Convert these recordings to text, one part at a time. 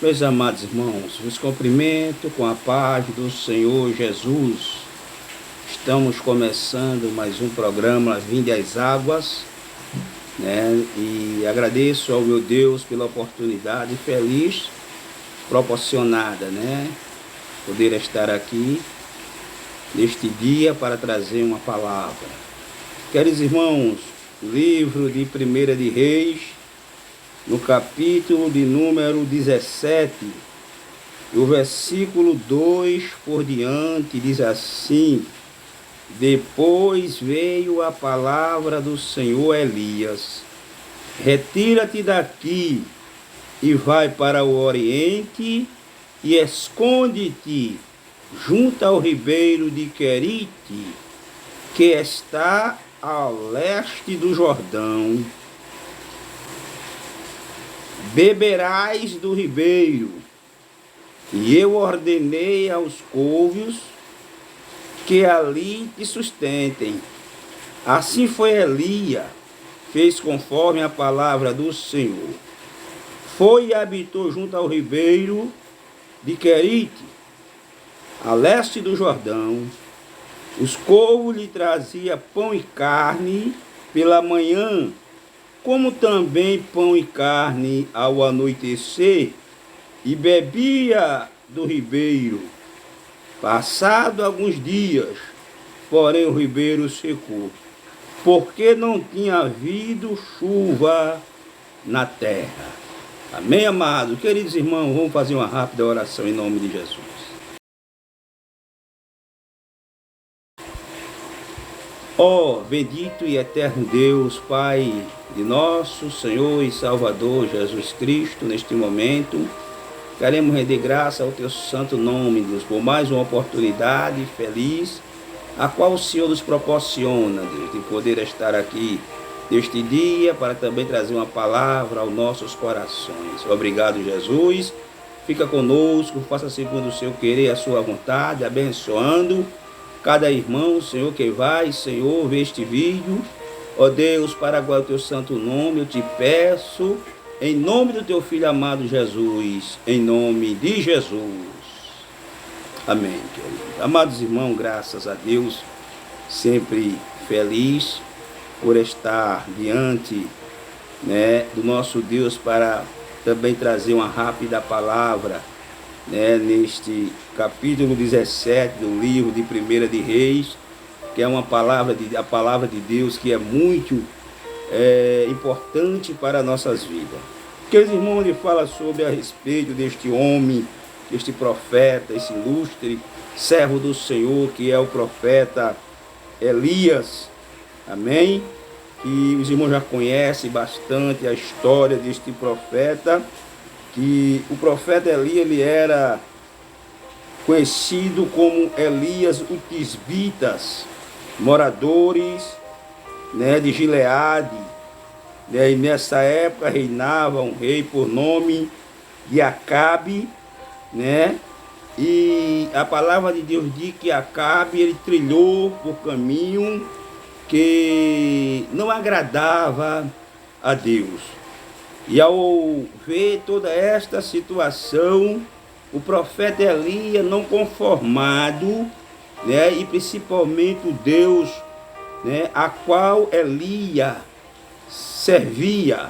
Meus amados irmãos, vos cumprimento com a paz do Senhor Jesus. Estamos começando mais um programa Vinde às Águas, E agradeço ao meu Deus pela oportunidade feliz proporcionada, Poder estar aqui neste dia para trazer uma palavra. Queridos irmãos, livro de 1 de Reis, no capítulo de número 17, o versículo 2 por diante diz assim: Depois veio a palavra do Senhor a Elias: Retira-te daqui e vai para o oriente e esconde-te junto ao ribeiro de Querite, que está ao leste do Jordão. Beberás do ribeiro, e eu ordenei aos couves que ali te sustentem. Assim foi Elias, fez conforme a palavra do Senhor. Foi e habitou junto ao ribeiro de Querite, a leste do Jordão. Os couves lhe traziam pão e carne pela manhã, como também pão e carne ao anoitecer, e bebia do ribeiro. Passado alguns dias, porém o ribeiro secou, porque não tinha havido chuva na terra. Amém, amados? Queridos irmãos, vamos fazer uma rápida oração em nome de Jesus. Ó bendito e eterno Deus, Pai de nosso Senhor e Salvador Jesus Cristo, neste momento, queremos render graça ao Teu santo nome, Deus, por mais uma oportunidade feliz, a qual o Senhor nos proporciona, Deus, de poder estar aqui neste dia, para também trazer uma palavra aos nossos corações. Obrigado, Jesus. Fica conosco, faça segundo o Seu querer, a Sua vontade, abençoando cada irmão, Senhor, que vai, Senhor, ver este vídeo. Ó Deus, para agora o Teu santo nome, eu te peço, em nome do Teu Filho amado Jesus, em nome de Jesus. Amém, querido. Amados irmãos, graças a Deus, sempre feliz por estar diante, do nosso Deus, para também trazer uma rápida palavra, neste capítulo 17 do livro de 1 de Reis, que é a palavra de Deus, que é muito importante para nossas vidas. Aqueles irmãos, ele fala sobre a respeito deste homem, este profeta, esse ilustre servo do Senhor, que é o profeta Elias. Amém? Que os irmãos já conhecem bastante a história deste profeta, que o profeta Elias, ele era conhecido como Elias o Tisbitas, moradores de Gileade. E nessa época reinava um rei por nome de Acabe, E a palavra de Deus diz que Acabe, ele trilhou por caminho que não agradava a Deus. E ao ver toda esta situação, o profeta Elias, não conformado, e principalmente o Deus, a qual Elias servia,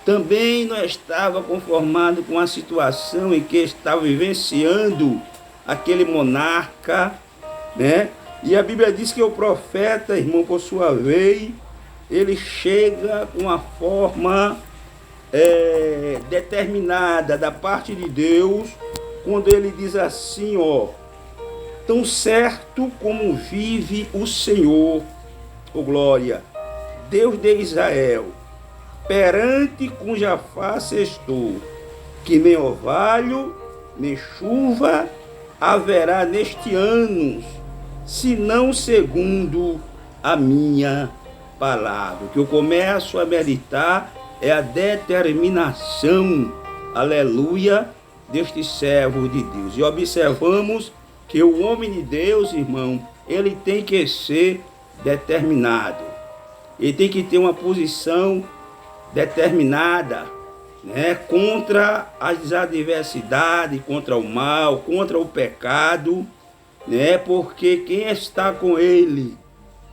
também não estava conformado com a situação em que estava vivenciando aquele monarca, E a Bíblia diz que o profeta, irmão, por sua vez, ele chega com uma forma determinada da parte de Deus, quando ele diz assim, tão certo como vive o Senhor, glória, Deus de Israel, perante cuja face estou, que nem orvalho, nem chuva haverá neste ano, senão segundo a minha palavra. O que eu começo a meditar é a determinação, aleluia, deste servo de Deus. E observamos que o homem de Deus, irmão, ele tem que ser determinado. ele tem que ter uma posição determinada, né, contra as adversidades, contra o mal, contra o pecado, né, porque quem está com ele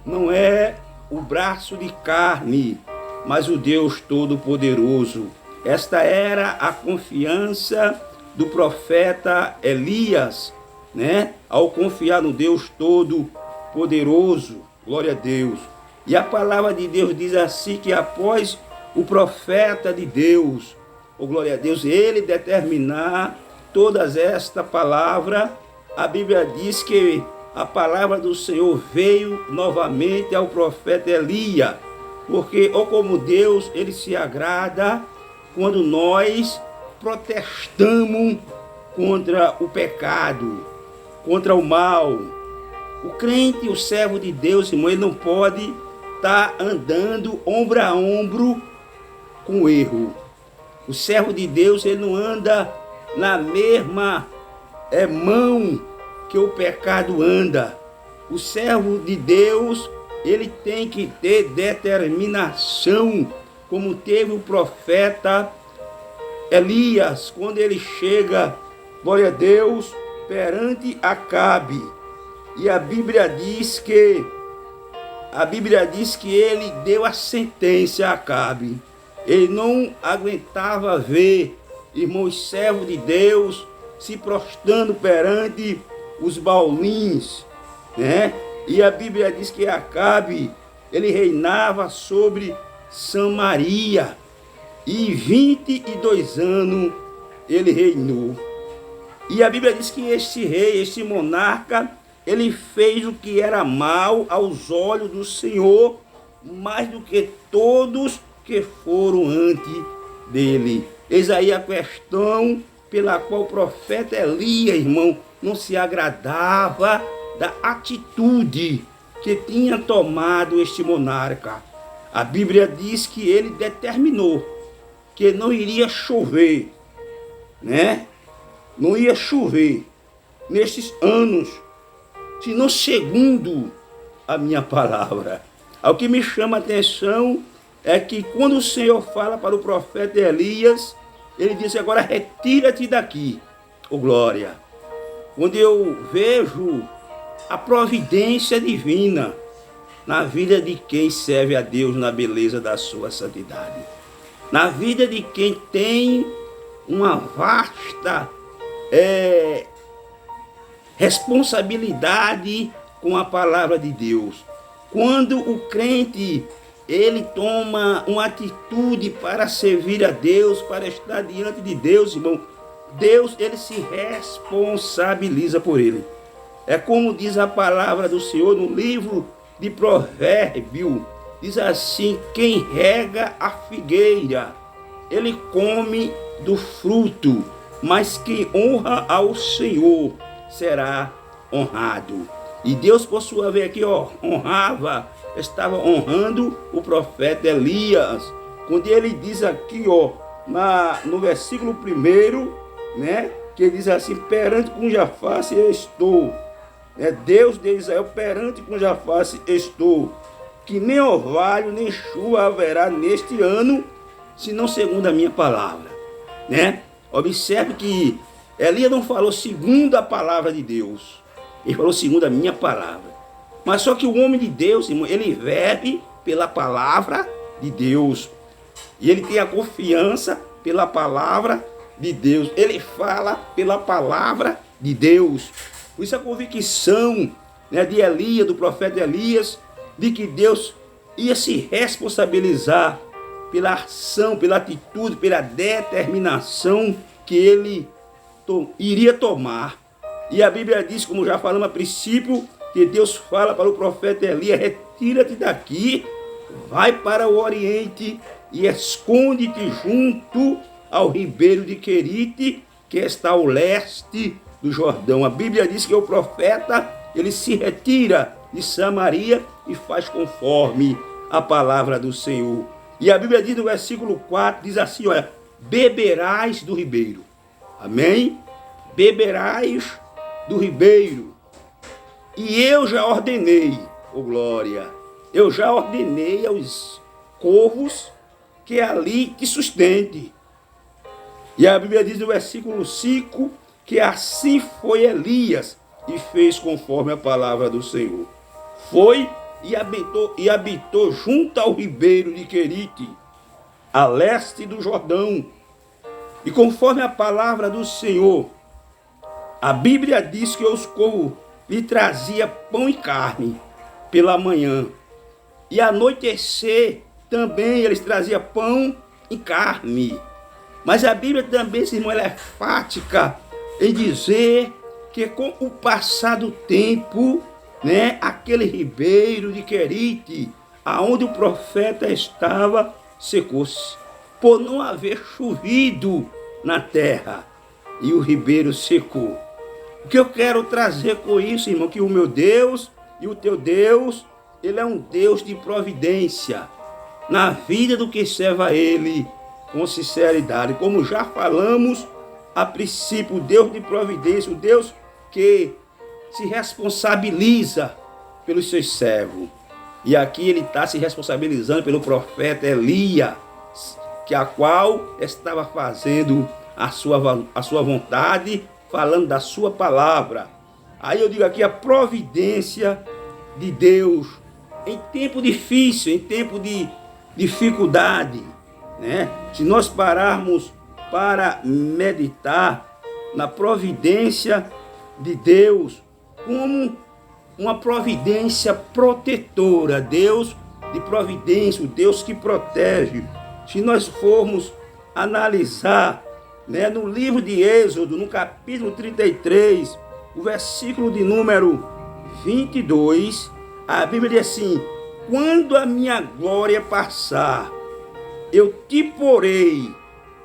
não é o braço de carne, mas o Deus Todo-Poderoso. Esta era a confiança do profeta Elias, né, ao confiar no Deus Todo-Poderoso. Glória a Deus. E a palavra de Deus diz assim, que após o profeta de Deus, glória a Deus, ele determinar todas esta palavra, a Bíblia diz que a palavra do Senhor veio novamente ao profeta Elias, porque, como Deus, ele se agrada quando nós protestamos contra o pecado, contra o mal. O crente, o servo de Deus, irmão, ele não pode estar andando ombro a ombro com o erro. O servo de Deus, ele não anda na mesma mão que o pecado anda. O servo de Deus, ele tem que ter determinação, como teve o profeta Elias, quando ele chega, glória a Deus, perante Acabe. E a Bíblia diz que ele deu a sentença a Acabe. Ele não aguentava ver, irmãos, servos de Deus se prostrando perante os baulins, né? E a Bíblia diz que Acabe, ele reinava sobre Samaria, e 22 anos ele reinou. E a Bíblia diz que este rei, este monarca, ele fez o que era mal aos olhos do Senhor, mais do que todos que foram antes dele. Eis aí a questão pela qual o profeta Elias, irmão, não se agradava da atitude que tinha tomado este monarca. A Bíblia diz que ele determinou que não iria chover, né? Não ia chover nesses anos, senão segundo a minha palavra. O que me chama a atenção é que quando o Senhor fala para o profeta Elias, ele diz: agora retira-te daqui, glória. Quando eu vejo a providência divina na vida de quem serve a Deus na beleza da sua santidade, na vida de quem tem uma vasta responsabilidade com a palavra de Deus. Quando o crente, ele toma uma atitude para servir a Deus, para estar diante de Deus, irmão, Deus, ele se responsabiliza por ele. É como diz a palavra do Senhor no livro de Provérbios, diz assim: quem rega a figueira, ele come do fruto, mas quem honra ao Senhor será honrado. E Deus, por sua vez, aqui, estava honrando o profeta Elias, quando ele diz aqui, no versículo 1, né, que ele diz assim: perante cuja face eu estou, Deus de Israel, perante cuja face estou, que nem orvalho nem chuva haverá neste ano, senão segundo a minha palavra, né? Observe que Elias não falou segundo a palavra de Deus, ele falou segundo a minha palavra. Mas só que o homem de Deus, irmão, ele vive pela palavra de Deus. E ele tem a confiança pela palavra de Deus. Ele fala pela palavra de Deus. Por isso a convicção, né, de Elias, do profeta Elias, de que Deus ia se responsabilizar pela ação, pela atitude, pela determinação que ele iria tomar. E a Bíblia diz, como já falamos a princípio, que Deus fala para o profeta Elias: retira-te daqui, vai para o oriente e esconde-te junto ao ribeiro de Querite, que está ao leste do Jordão. A Bíblia diz que o profeta, ele se retira de Samaria e faz conforme a palavra do Senhor. E a Bíblia diz no versículo 4, diz assim: olha, beberás do ribeiro. Amém? Beberás do ribeiro. E eu já ordenei, glória, eu já ordenei aos corvos que ali te sustente. E a Bíblia diz no versículo 5 que assim foi Elias e fez conforme a palavra do Senhor. Foi e habitou junto ao ribeiro de Querite, a leste do Jordão. E conforme a palavra do Senhor, a Bíblia diz que os corvos lhe trazia pão e carne pela manhã. E anoitecer também eles traziam pão e carne. Mas a Bíblia também, irmão, ela é enfática em dizer que com o passar do tempo, né, aquele ribeiro de Querite, aonde o profeta estava, secou-se, por não haver chovido na terra, e o ribeiro secou. O que eu quero trazer com isso, irmão, que o meu Deus e o teu Deus, ele é um Deus de providência na vida do que serve a ele com sinceridade. Como já falamos a princípio, o Deus de providência, o Deus que se responsabiliza pelos seus servos. E aqui ele está se responsabilizando pelo profeta Elias, que a qual estava fazendo a sua vontade, falando da sua palavra. Aí eu digo aqui a providência de Deus em tempo difícil, em tempo de dificuldade, né? Se nós pararmos para meditar na providência de Deus como uma providência protetora, Deus de providência, o Deus que protege. Se nós formos analisar, né, no livro de Êxodo, no capítulo 33, o versículo de número 22, a Bíblia diz assim: quando a minha glória passar, eu te porei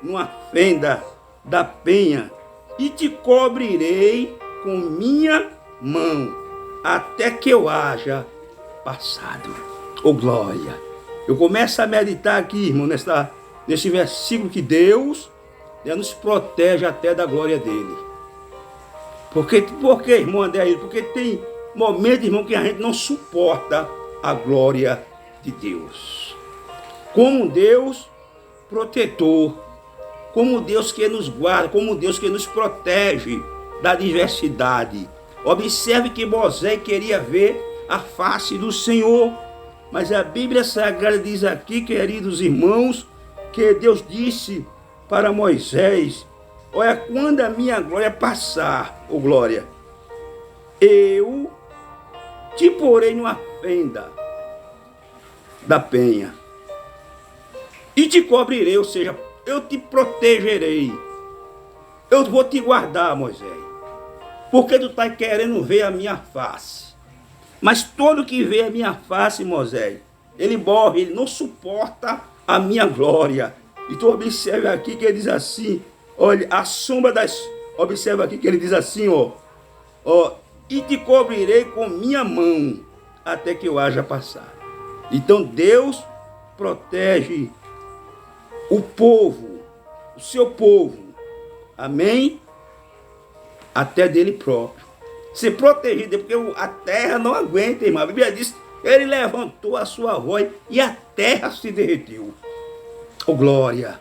numa fenda da penha e te cobrirei com minha mão, até que eu haja passado. Oh glória! Eu começo a meditar aqui, irmão, nesse versículo que Deus nos protege até da glória dele. Por que, irmão André? Porque tem momentos, irmão, que a gente não suporta a glória de Deus. Como Deus protetor, como Deus que nos guarda, como Deus que nos protege da adversidade. Observe que Moisés queria ver a face do Senhor, mas a Bíblia Sagrada diz aqui, queridos irmãos, que Deus disse para Moisés: olha, quando a minha glória passar, ô glória, eu te porei numa fenda da penha e te cobrirei, ou seja, eu te protegerei. Eu vou te guardar, Moisés, porque tu está querendo ver a minha face. Mas todo que vê a minha face, Moisés, ele morre, ele não suporta a minha glória. E tu observa aqui que ele diz assim, olha, a sombra das... Observa aqui que ele diz assim, ó, e te cobrirei com minha mão, até que eu haja passado. Então Deus protege o povo, o seu povo, amém? Até dele próprio. Ser protegido, porque a terra não aguenta, irmão. A Bíblia diz, ele levantou a sua voz e a terra se derreteu. Oh glória!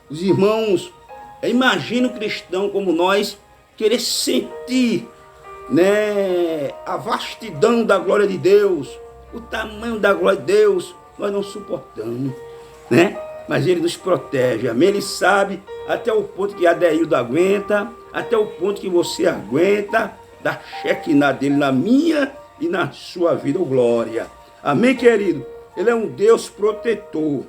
Os irmãos, imagina o cristão como nós querer sentir, né, a vastidão da glória de Deus, o tamanho da glória de Deus, nós não suportamos, né? Mas ele nos protege, amém? Ele sabe até o ponto que Adeildo aguenta, até o ponto que você aguenta, da Shekinah dele na minha e na sua vida, oh glória. Amém, querido? Ele é um Deus protetor.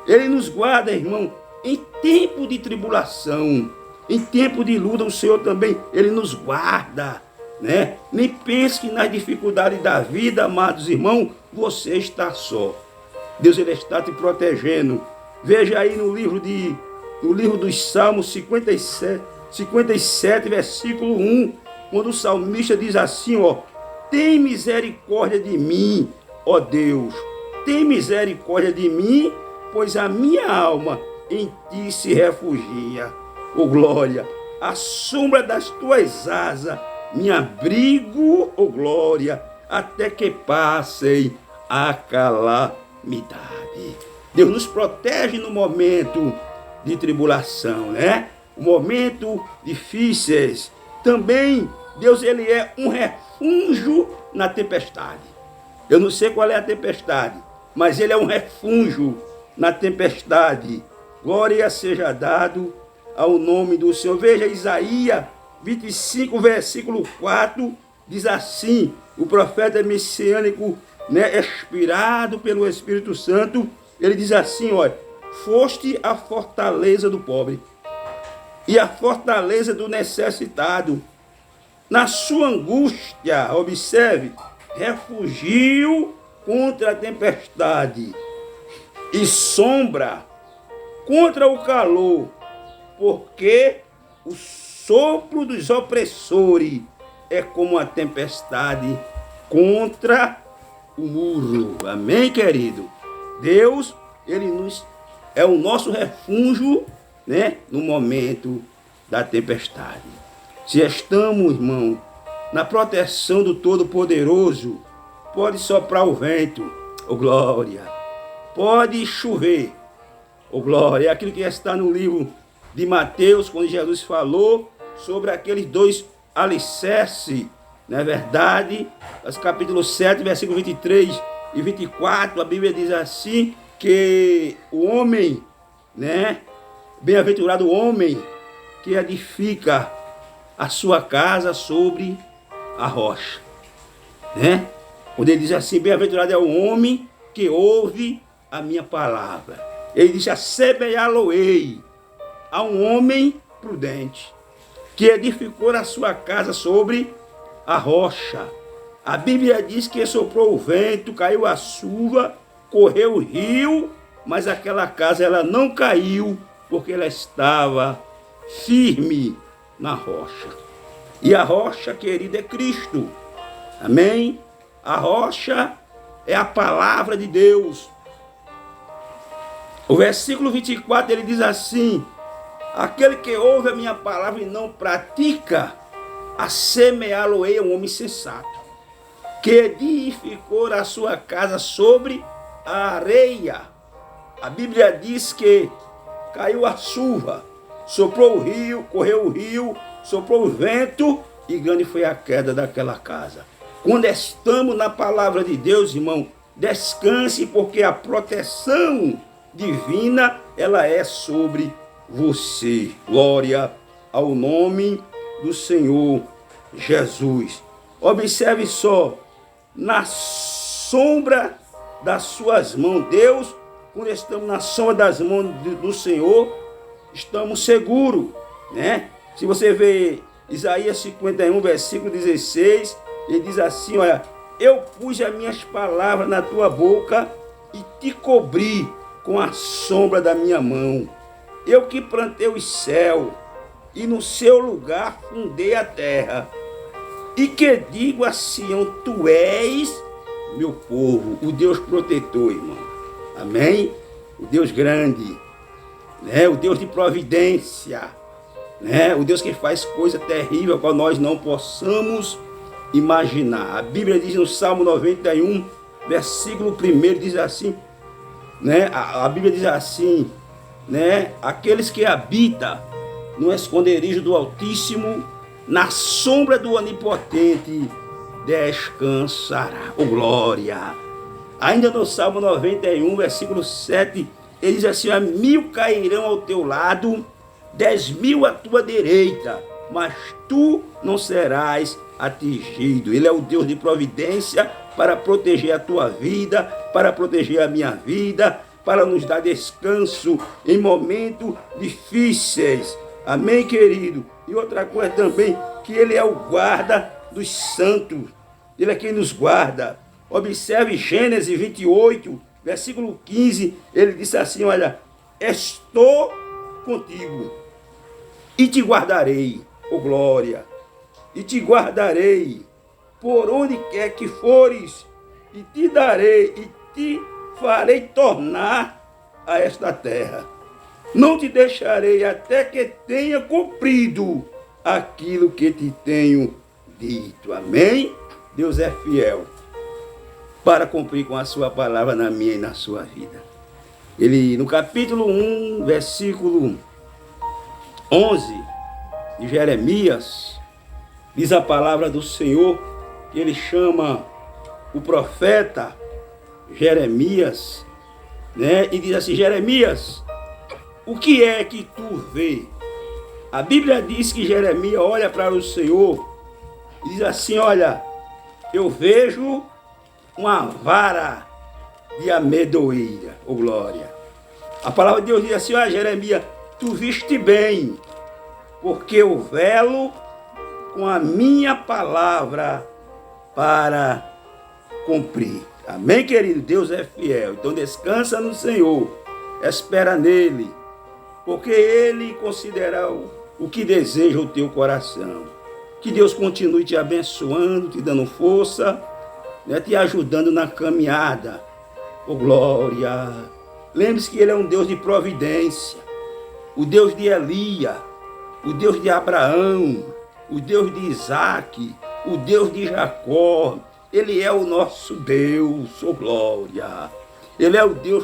Ele nos guarda, irmão, em tempo de tribulação, em tempo de luta, o Senhor também, ele nos guarda, né? Nem pense que nas dificuldades da vida, amados irmãos, você está só. Deus, ele está te protegendo. Veja aí no livro dos Salmos 57, versículo 1, quando o salmista diz assim, ó: tem misericórdia de mim, ó Deus, tem misericórdia de mim, pois a minha alma em ti se refugia. Ó glória, à sombra das tuas asas me abrigo, ó glória, até que passem a calamidade. Deus nos protege no momento de tribulação, né? Momento difíceis. Também Deus, ele é um refúgio na tempestade. Eu não sei qual é a tempestade, mas ele é um refúgio na tempestade. Glória seja dado ao nome do Senhor. Veja Isaías 25, versículo 4, diz assim, o profeta messiânico, né, inspirado pelo Espírito Santo, ele diz assim, olha, foste a fortaleza do pobre e a fortaleza do necessitado. Na sua angústia, observe, refugiu contra a tempestade e sombra contra o calor, porque o sopro dos opressores é como a tempestade contra o muro. Amém, querido? Deus, ele é o nosso refúgio, né, no momento da tempestade. Se estamos, irmão, na proteção do Todo-Poderoso, pode soprar o vento, oh glória, pode chover, oh glória. É aquilo que está no livro de Mateus, quando Jesus falou sobre aqueles dois alicerces, não é verdade? Mas capítulo 7, versículo 23 e 24, a Bíblia diz assim, que o homem, né, bem-aventurado o homem que edifica a sua casa sobre a rocha, né? Quando ele diz assim, bem-aventurado é o homem que ouve a minha palavra. Ele diz, assemelhá-lo-ei a um homem prudente, que edificou a sua casa sobre a rocha. A Bíblia diz que soprou o vento, caiu a chuva, correu o rio, mas aquela casa ela não caiu, porque ela estava firme na rocha. E a rocha, querida, é Cristo. Amém? A rocha é a palavra de Deus. O versículo 24, ele diz assim, aquele que ouve a minha palavra e não pratica, assemelhá-lo-ei a um homem sensato, que edificou a sua casa sobre a areia. A Bíblia diz que caiu a chuva, soprou o rio, correu o rio, soprou o vento e grande foi a queda daquela casa. Quando estamos na palavra de Deus, irmão, descanse, porque a proteção divina, ela é sobre você. Glória ao nome do Senhor Jesus. Observe só, na sombra das suas mãos, Deus, quando estamos na sombra das mãos do Senhor, estamos seguros, né? Se você vê Isaías 51, versículo 16, ele diz assim, olha, eu pus as minhas palavras na tua boca e te cobri com a sombra da minha mão. Eu que plantei o céu e no seu lugar fundei a terra. E que digo a Sião, tu és meu povo, o Deus protetor, irmão. Amém? O Deus grande, né? O Deus de providência, né? O Deus que faz coisa terrível para nós não possamos imaginar. A Bíblia diz no Salmo 91, versículo 1, diz assim, né? A Bíblia diz assim, né? Aqueles que habitam no esconderijo do Altíssimo, na sombra do Onipotente, descansará. Oh, glória! Ainda no Salmo 91, versículo 7, ele diz assim, 1000 cairão ao teu lado, 10.000 à tua direita, mas tu não serás atingido. Ele é o Deus de providência para proteger a tua vida, para proteger a minha vida, para nos dar descanso em momentos difíceis. Amém, querido? E outra coisa também, que ele é o guarda dos santos. Ele é quem nos guarda. Observe Gênesis 28, versículo 15. Ele disse assim, olha, estou contigo e te guardarei, oh glória, e te guardarei por onde quer que fores, e te darei, e te farei tornar a esta terra. Não te deixarei até que tenha cumprido aquilo que te tenho dito. Amém? Deus é fiel. para cumprir com a sua palavra na minha e na sua vida. Ele, no capítulo 1, versículo 11 de Jeremias, diz a palavra do Senhor, que ele chama o profeta Jeremias, né? E diz assim: Jeremias, o que é que tu vê? A Bíblia diz que Jeremias olha para o Senhor e diz assim: olha, eu vejo uma vara de amendoeira, ô glória. A palavra de Deus diz assim: olha, Jeremias, tu viste bem, porque eu velo com a minha palavra para cumprir. Amém, querido? Deus é fiel. Então descansa no Senhor, espera nele, porque ele considera o que deseja o teu coração. Que Deus continue te abençoando, te dando força, né, te ajudando na caminhada. Oh, glória! Lembre-se que ele é um Deus de providência, o Deus de Elia, o Deus de Abraão, o Deus de Isaac, o Deus de Jacó. Ele é o nosso Deus, oh glória! Ele é o Deus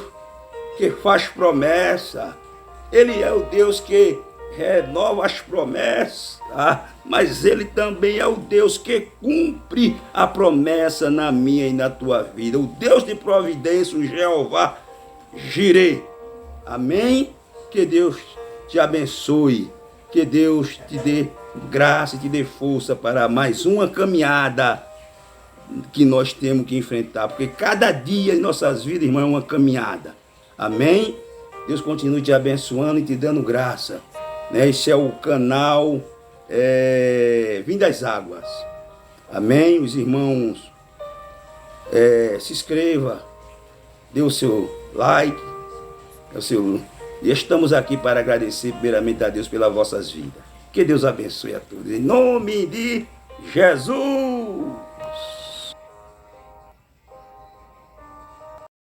que faz promessa, ele é o Deus que renova as promessas, mas ele também é o Deus que cumpre a promessa na minha e na tua vida. O Deus de providência, o Jeová Jireh. Amém? Que Deus te abençoe, que Deus te dê graça e te dê força para mais uma caminhada que nós temos que enfrentar, porque cada dia em nossas vidas, irmão, é uma caminhada. Amém? Deus continue te abençoando e te dando graça. Esse é o canal Vim das Águas. Amém? Os irmãos, se inscreva, dê o seu like, e estamos aqui para agradecer primeiramente a Deus pelas vossas vidas. Que Deus abençoe a todos. Em nome de Jesus!